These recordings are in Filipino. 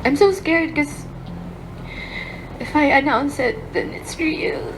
I'm so scared because if I announce it, then it's real.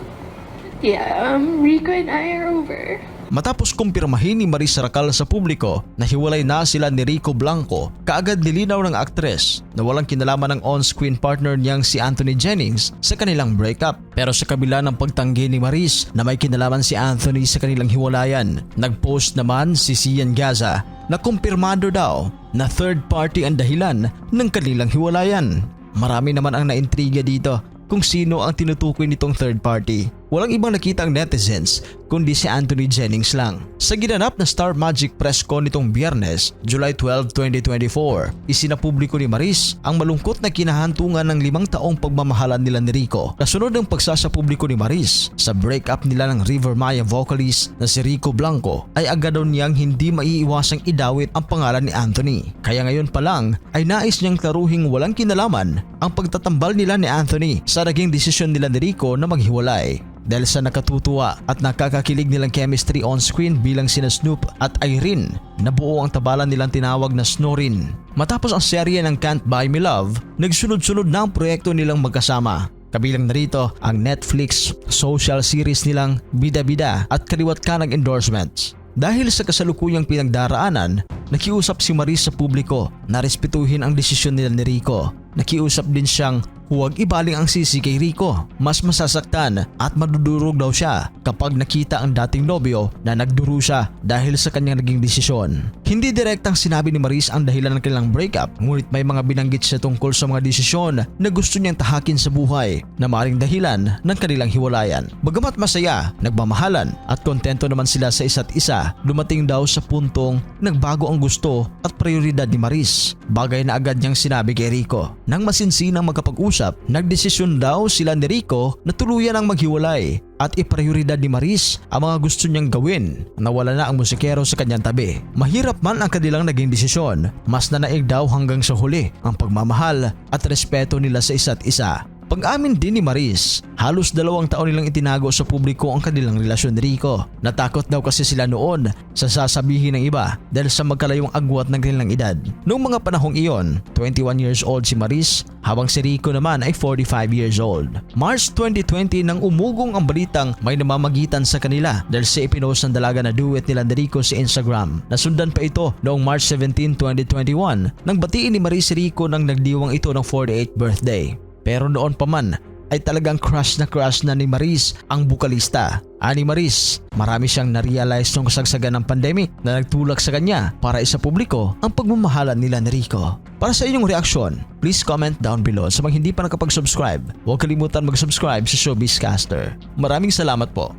Yeah, Rico and I are over. Matapos kumpirmahin ni Maris Racal sa publiko na hiwalay na sila ni Rico Blanco, kaagad nilinaw ng aktres na walang kinalaman ng on-screen partner niyang si Anthony Jennings sa kanilang breakup. Pero sa kabila ng pagtanggi ni Maris na may kinalaman si Anthony sa kanilang hiwalayan, nag-post naman si Sian Gaza na kumpirmado daw na third party ang dahilan ng kanilang hiwalayan. Marami naman ang naintriga dito kung sino ang tinutukoy nitong third party. Walang ibang nakita ang netizens kundi si Anthony Jennings lang. Sa ginanap na Star Magic Press Con nitong Biyernes, July 12, 2024, isinapubliko ni Maris ang malungkot na kinahantungan ng 5 taong pagmamahalan nila ni Rico. Kasunod ng pagsasapubliko ni Maris sa breakup nila ng River Maya vocalist na si Rico Blanco, ay agad daw niyang hindi maiiwasang idawit ang pangalan ni Anthony. Kaya ngayon pa lang ay nais niyang klaruhing walang kinalaman ang pagtatambal nila ni Anthony sa naging desisyon nila ni Rico na maghiwalay. Dahil sa nakatutuwa at nakakakilig nilang chemistry on screen bilang sina Snoop at Irene, nabuo ang tabalan nilang tinawag na Snorin. Matapos ang serye ng Can't Buy Me Love, nagsunod-sunod na ang proyekto nilang magkasama. Kabilang narito ang Netflix social series nilang Bida Bida at kaliwat ka ng endorsements. Dahil sa kasalukuyang pinagdaraanan, nakiusap si Maris sa publiko na respetuhin ang desisyon nila ni Rico. Nakiusap din siyang huwag ibaling ang sisi kay Rico. Mas masasaktan at madudurog daw siya kapag nakita ang dating nobyo na nagduro siya dahil sa kanyang naging desisyon. Hindi direktang sinabi ni Maris ang dahilan ng kanilang breakup, ngunit may mga binanggit siya tungkol sa mga desisyon na gusto niyang tahakin sa buhay na maaaring dahilan ng kanilang hiwalayan. Bagamat masaya, nagmamahalan at kontento naman sila sa isa't isa, dumating daw sa puntong nagbago ang gusto at prioridad ni Maris, bagay na agad niyang sinabi kay Rico. Nang masinsinang magkapag-usap, nagdesisyon daw sila ni Rico na tuluyan ang maghiwalay at iprioridad ni Maris ang mga gusto niyang gawin. Nawala na ang musikero sa kanyang tabi. Mahirap man ang kanilang naging desisyon, mas nanaig daw hanggang sa huli ang pagmamahal at respeto nila sa isa't isa. Pag-amin din ni Maris, halos 2 taon nilang itinago sa publiko ang kanilang relasyon ni Rico. Natakot daw kasi sila noon sa sasabihin ng iba dahil sa magkalayong agwat ng kanilang edad. Noong mga panahong iyon, 21 years old si Maris habang si Rico naman ay 45 years old. March 2020 nang umugong ang balitang may namamagitan sa kanila dahil sa ipinost ng dalaga na duet nila ni Rico sa Instagram. Nasundan pa ito noong March 17, 2021 nang batiin ni Maris si Rico nang nagdiwang ito ng 48th birthday. Pero noon pa man ay talagang crush na ni Maris ang bukalista. Ani Maris, marami siyang na-realize nung kasagsagan ng pandemic na nagtulak sa kanya para isa publiko ang pagmamahalan nila ni Rico. Para sa inyong reaksyon, please comment down below. Sa mga hindi pa nakapag-subscribe, huwag kalimutan mag-subscribe sa Showbiz Caster. Maraming salamat po.